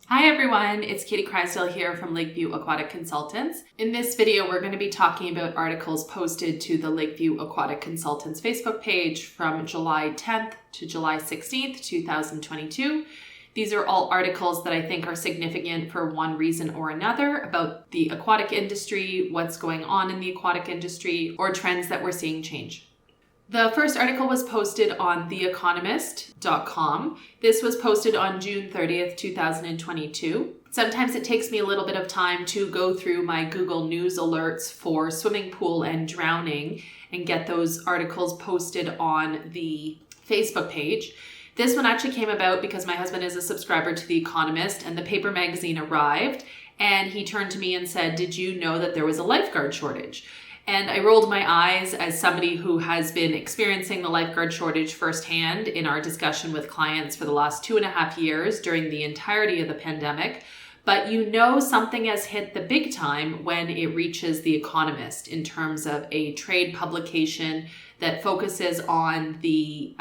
Hi everyone, it's Katie Crysdale here from Lakeview Aquatic Consultants. In this video, we're going to be talking about articles posted to the Lakeview Aquatic Consultants Facebook page from July 10th to July 16th, 2022. These are all articles that I think are significant for one reason or another about the aquatic industry, what's going on in the aquatic industry, or trends that we're seeing change. The first article was posted on theeconomist.com. This was posted on June 30th, 2022. Sometimes it takes me a little bit of time to go through my Google News alerts for swimming pool and drowning and get those articles posted on the Facebook page. This one actually came about because my husband is a subscriber to The Economist and the paper magazine arrived and he turned to me and said, "Did you know that there was a lifeguard shortage?" And I rolled my eyes as somebody who has been experiencing the lifeguard shortage firsthand in our discussion with clients for the last 2.5 years during the entirety of the pandemic. But you know something has hit the big time when it reaches The Economist in terms of a trade publication that focuses on the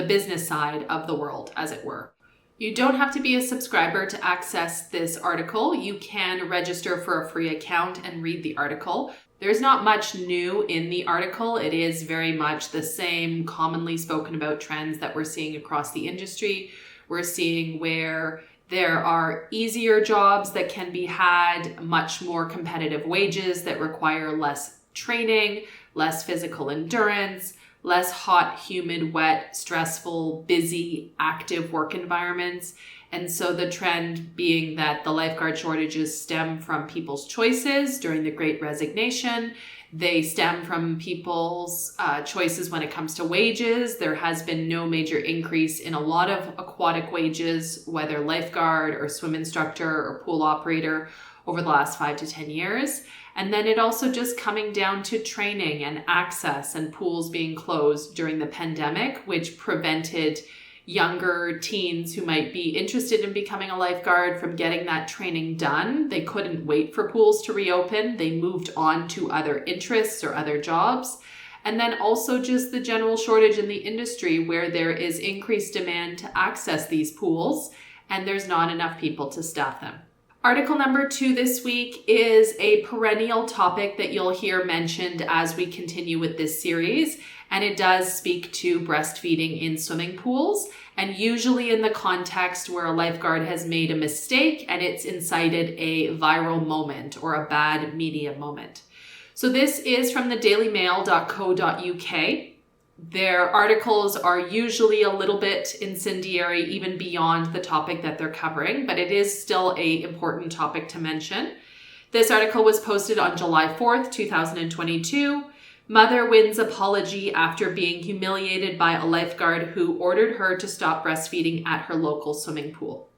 business side of the world, as it were. You don't have to be a subscriber to access this article. You can register for a free account and read the article. There's not much new in the article. It is very much the same commonly spoken about trends that we're seeing across the industry. We're seeing where there are easier jobs that can be had, much more competitive wages that require less training, less physical endurance, less hot, humid, wet, stressful, busy, active work environments. And so the trend being that the lifeguard shortages stem from people's choices during the Great Resignation. They stem from people's choices when it comes to wages. There has been no major increase in a lot of aquatic wages, whether lifeguard or swim instructor or pool operator, over the last 5 to 10 years. And then it also just coming down to training and access and pools being closed during the pandemic, which prevented younger teens who might be interested in becoming a lifeguard from getting that training done. They couldn't wait for pools to reopen. They moved on to other interests or other jobs. And then also just the general shortage in the industry where there is increased demand to access these pools and there's not enough people to staff them. Article number 2 this week is a perennial topic that you'll hear mentioned as we continue with this series, and it does speak to breastfeeding in swimming pools, and usually in the context where a lifeguard has made a mistake and it's incited a viral moment or a bad media moment. So this is from the dailymail.co.uk. Their articles are usually a little bit incendiary, even beyond the topic that they're covering, but it is still an important topic to mention. This article was posted on July 4th, 2022. Mother wins apology after being humiliated by a lifeguard who ordered her to stop breastfeeding at her local swimming pool.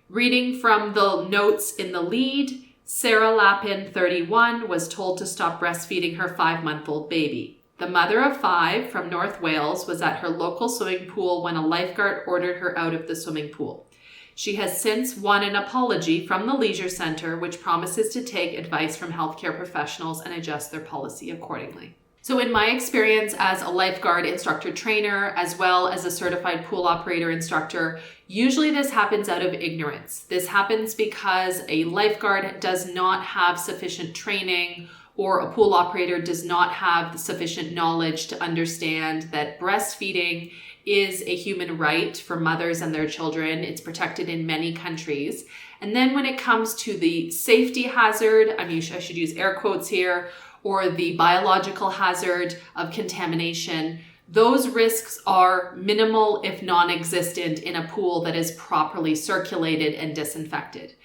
Reading from the notes in the lead, Sarah Lappin, 31, was told to stop breastfeeding her 5-month-old baby. The mother of 5 from North Wales was at her local swimming pool when a lifeguard ordered her out of the swimming pool. She has since won an apology from the Leisure Centre, which promises to take advice from healthcare professionals and adjust their policy accordingly. So in my experience as a lifeguard instructor trainer, as well as a certified pool operator instructor, usually this happens out of ignorance. This happens because a lifeguard does not have sufficient training or a pool operator does not have the sufficient knowledge to understand that breastfeeding is a human right for mothers and their children. It's protected in many countries. And then when it comes to the safety hazard, I should use air quotes here, or the biological hazard of contamination, those risks are minimal if non-existent in a pool that is properly circulated and disinfected.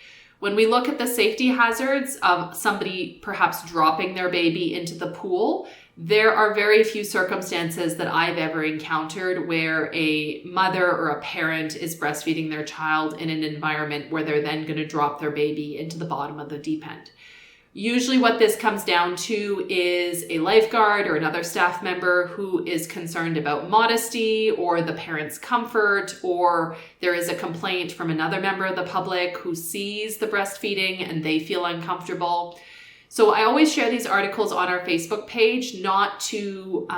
When we look at the safety hazards of somebody perhaps dropping their baby into the pool, there are very few circumstances that I've ever encountered where a mother or a parent is breastfeeding their child in an environment where they're then going to drop their baby into the bottom of the deep end. Usually what this comes down to is a lifeguard or another staff member who is concerned about modesty or the parent's comfort, or there is a complaint from another member of the public who sees the breastfeeding and they feel uncomfortable. So I always share these articles on our Facebook page, not to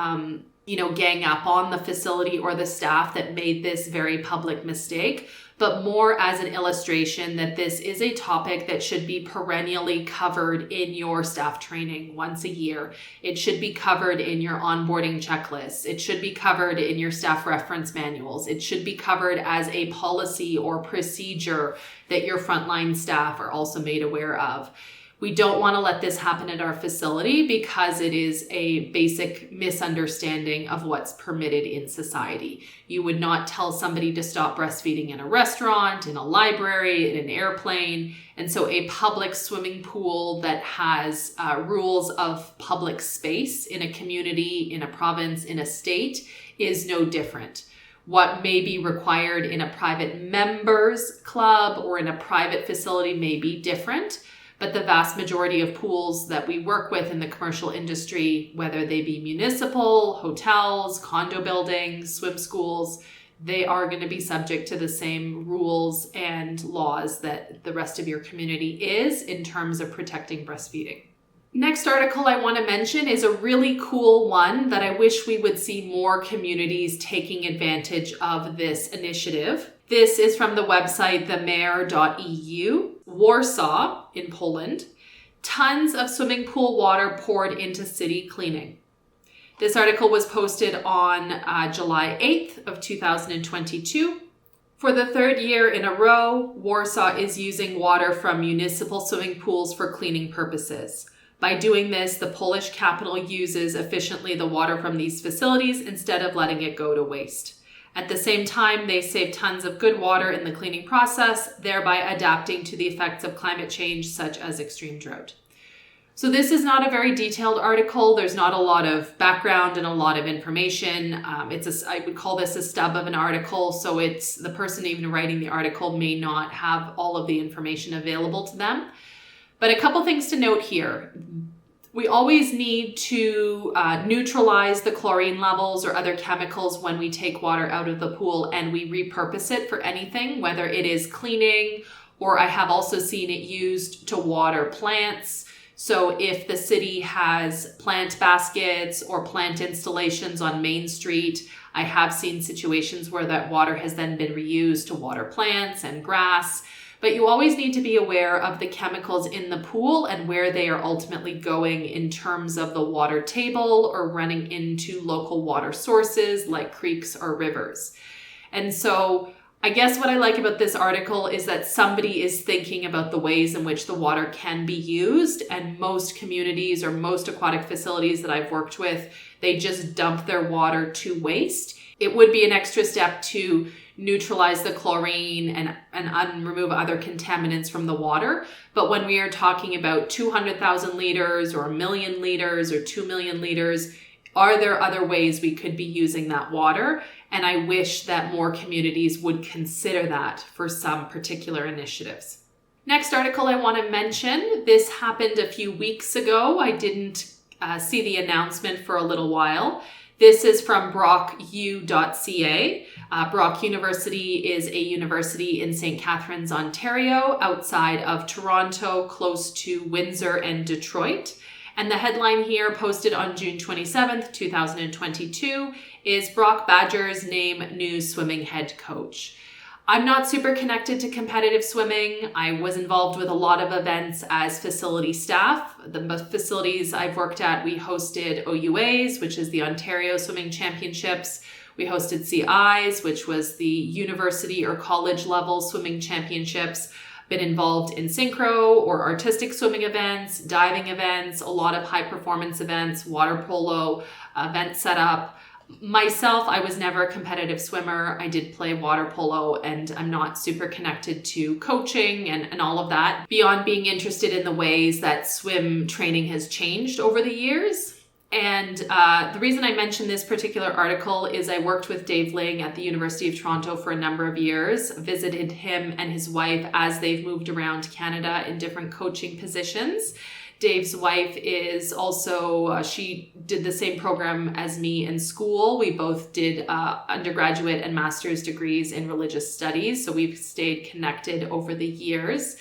gang up on the facility or the staff that made this very public mistake, but more as an illustration that this is a topic that should be perennially covered in your staff training once a year. It should be covered in your onboarding checklists. It should be covered in your staff reference manuals. It should be covered as a policy or procedure that your frontline staff are also made aware of. We don't want to let this happen at our facility because it is a basic misunderstanding of what's permitted in society. You would not tell somebody to stop breastfeeding in a restaurant, in a library, in an airplane. And so a public swimming pool that has rules of public space in a community, in a province, in a state is no different. What may be required in a private members club or in a private facility may be different. But the vast majority of pools that we work with in the commercial industry, whether they be municipal, hotels, condo buildings, swim schools, they are going to be subject to the same rules and laws that the rest of your community is in terms of protecting breastfeeding. Next article I want to mention is a really cool one that I wish we would see more communities taking advantage of this initiative. This is from the website themayor.eu. Warsaw in Poland, tons of swimming pool water poured into city cleaning. This article was posted on July 8th of 2022. For the third year in a row, Warsaw is using water from municipal swimming pools for cleaning purposes. By doing this, the Polish capital uses efficiently the water from these facilities instead of letting it go to waste. At the same time, they save tons of good water in the cleaning process, thereby adapting to the effects of climate change, such as extreme drought. So this is not a very detailed article. There's not a lot of background and a lot of information. I would call this a stub of an article, so it's the person even writing the article may not have all of the information available to them. But a couple things to note here. We always need to neutralize the chlorine levels or other chemicals when we take water out of the pool and we repurpose it for anything, whether it is cleaning or I have also seen it used to water plants. So if the city has plant baskets or plant installations on Main Street, I have seen situations where that water has then been reused to water plants and grass. But you always need to be aware of the chemicals in the pool and where they are ultimately going in terms of the water table or running into local water sources like creeks or rivers. And so I guess what I like about this article is that somebody is thinking about the ways in which the water can be used, and most communities or most aquatic facilities that I've worked with, they just dump their water to waste. It would be an extra step to neutralize the chlorine and remove other contaminants from the water. But when we are talking about 200,000 liters or 1 million liters or 2 million liters, are there other ways we could be using that water? And I wish that more communities would consider that for some particular initiatives. Next article I want to mention, this happened a few weeks ago. I didn't see the announcement for a little while. This is from brocku.ca. Brock University is a university in St. Catharines, Ontario, outside of Toronto, close to Windsor and Detroit. And the headline here, posted on June 27th, 2022, is Brock Badgers name new swimming head coach. I'm not super connected to competitive swimming. I was involved with a lot of events as facility staff. The facilities I've worked at, we hosted OUAs, which is the Ontario Swimming Championships. We hosted CIs, which was the university or college level swimming championships. Been involved in synchro or artistic swimming events, diving events, a lot of high performance events, water polo, event setup. Myself, I was never a competitive swimmer. I did play water polo, and I'm not super connected to coaching and all of that, beyond being interested in the ways that swim training has changed over the years. And the reason I mentioned this particular article is I worked with Dave Ling at the University of Toronto for a number of years, visited him and his wife as they've moved around Canada in different coaching positions. Dave's wife is also, she did the same program as me in school. We both did undergraduate and master's degrees in religious studies, so we've stayed connected over the years.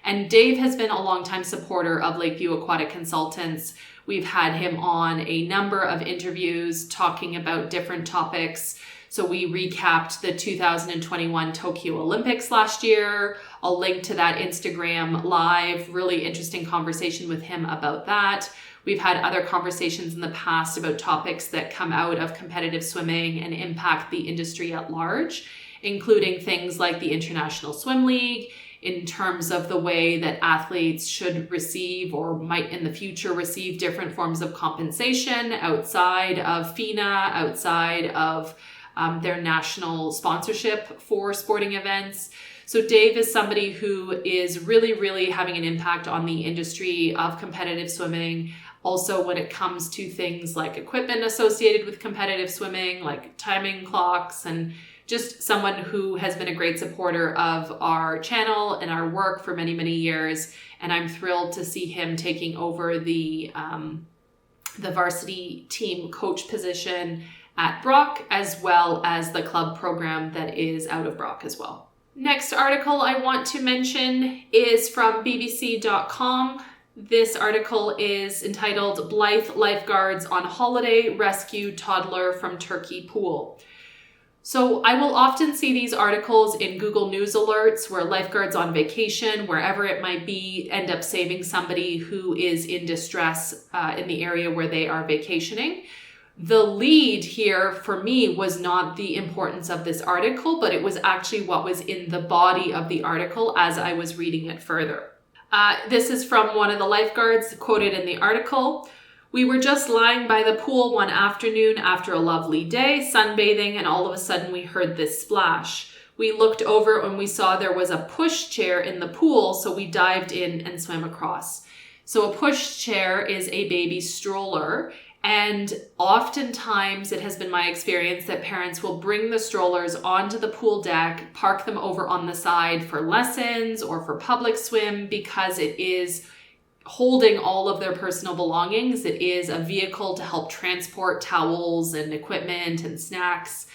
And Dave has been a longtime supporter of Lakeview Aquatic Consultants. We've had him on a number of interviews talking about different topics. So we recapped the 2021 Tokyo Olympics last year. I'll link to that Instagram live, really interesting conversation with him about that. We've had other conversations in the past about topics that come out of competitive swimming and impact the industry at large, including things like the International Swim League, in terms of the way that athletes should receive or might in the future receive different forms of compensation outside of FINA, outside of their national sponsorship for sporting events. So Dave is somebody who is really, really having an impact on the industry of competitive swimming. Also, when it comes to things like equipment associated with competitive swimming, like timing clocks, and just someone who has been a great supporter of our channel and our work for many, many years. And I'm thrilled to see him taking over the varsity team coach position at Brock, as well as the club program that is out of Brock as well. Next article I want to mention is from bbc.com. This article is entitled Blyth Lifeguards on Holiday Rescue Toddler from Turkey Pool. So I will often see these articles in Google News alerts where lifeguards on vacation, wherever it might be, end up saving somebody who is in distress in the area where they are vacationing. The lead here for me was not the importance of this article, but it was actually what was in the body of the article as I was reading it further. This is from one of the lifeguards quoted in the article. "We were just lying by the pool one afternoon after a lovely day, sunbathing, and all of a sudden we heard this splash. We looked over and we saw there was a push chair in the pool, so we dived in and swam across." So a push chair is a baby stroller, and oftentimes it has been my experience that parents will bring the strollers onto the pool deck, park them over on the side for lessons or for public swim because it is holding all of their personal belongings. It is a vehicle to help transport towels and equipment and snacks.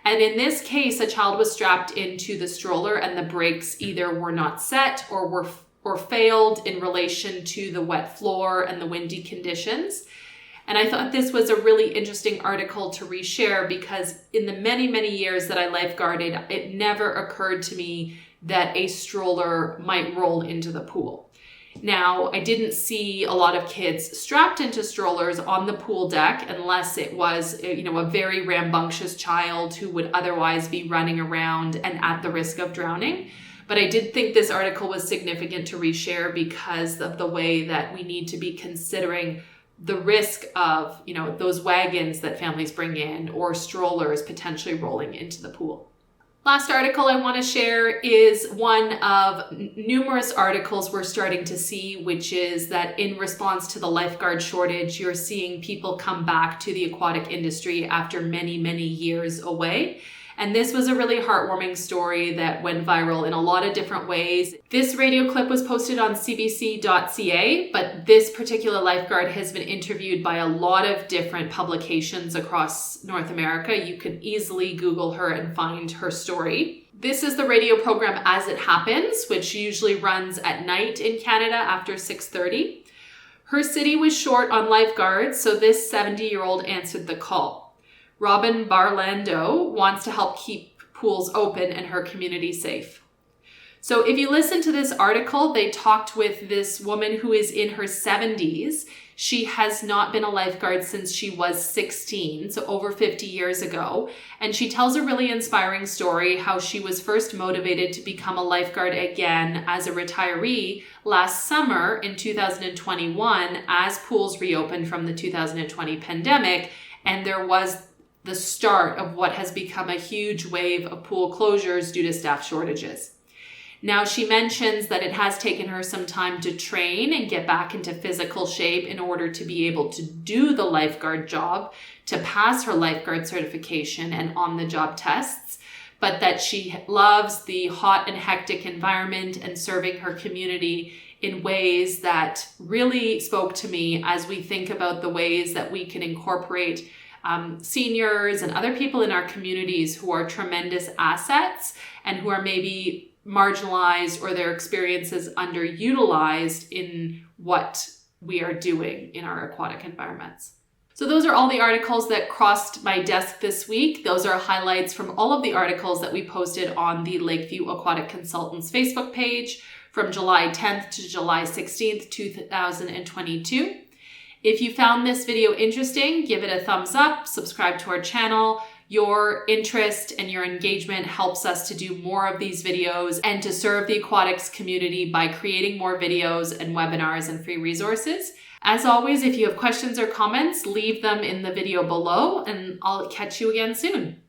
And in this case, a child was strapped into the stroller and the brakes either were not set or failed in relation to the wet floor and the windy conditions. And I thought this was a really interesting article to reshare because in the many, many years that I lifeguarded, it never occurred to me that a stroller might roll into the pool. Now, I didn't see a lot of kids strapped into strollers on the pool deck unless it was, a very rambunctious child who would otherwise be running around and at the risk of drowning. But I did think this article was significant to reshare because of the way that we need to be considering the risk of, those wagons that families bring in or strollers potentially rolling into the pool. Last article I want to share is one of numerous articles we're starting to see, which is that in response to the lifeguard shortage, you're seeing people come back to the aquatic industry after many, many years away. And this was a really heartwarming story that went viral in a lot of different ways. This radio clip was posted on cbc.ca, but this particular lifeguard has been interviewed by a lot of different publications across North America. You can easily Google her and find her story. This is the radio program As It Happens, which usually runs at night in Canada after 6:30. Her city was short on lifeguards, so this 70-year-old answered the call. Robin Barlando wants to help keep pools open and her community safe. So if you listen to this article, they talked with this woman who is in her 70s. She has not been a lifeguard since she was 16, so over 50 years ago. And she tells a really inspiring story how she was first motivated to become a lifeguard again as a retiree last summer in 2021 as pools reopened from the 2020 pandemic. And there was the start of what has become a huge wave of pool closures due to staff shortages. Now, she mentions that it has taken her some time to train and get back into physical shape in order to be able to do the lifeguard job, to pass her lifeguard certification and on-the-job tests, but that she loves the hot and hectic environment and serving her community in ways that really spoke to me as we think about the ways that we can incorporate seniors and other people in our communities who are tremendous assets and who are maybe marginalized or their experiences underutilized in what we are doing in our aquatic environments. So those are all the articles that crossed my desk this week. Those are highlights from all of the articles that we posted on the Lakeview Aquatic Consultants Facebook page from July 10th to July 16th, 2022. If you found this video interesting, give it a thumbs up, subscribe to our channel. Your interest and your engagement helps us to do more of these videos and to serve the aquatics community by creating more videos and webinars and free resources. As always, if you have questions or comments, leave them in the video below, and I'll catch you again soon.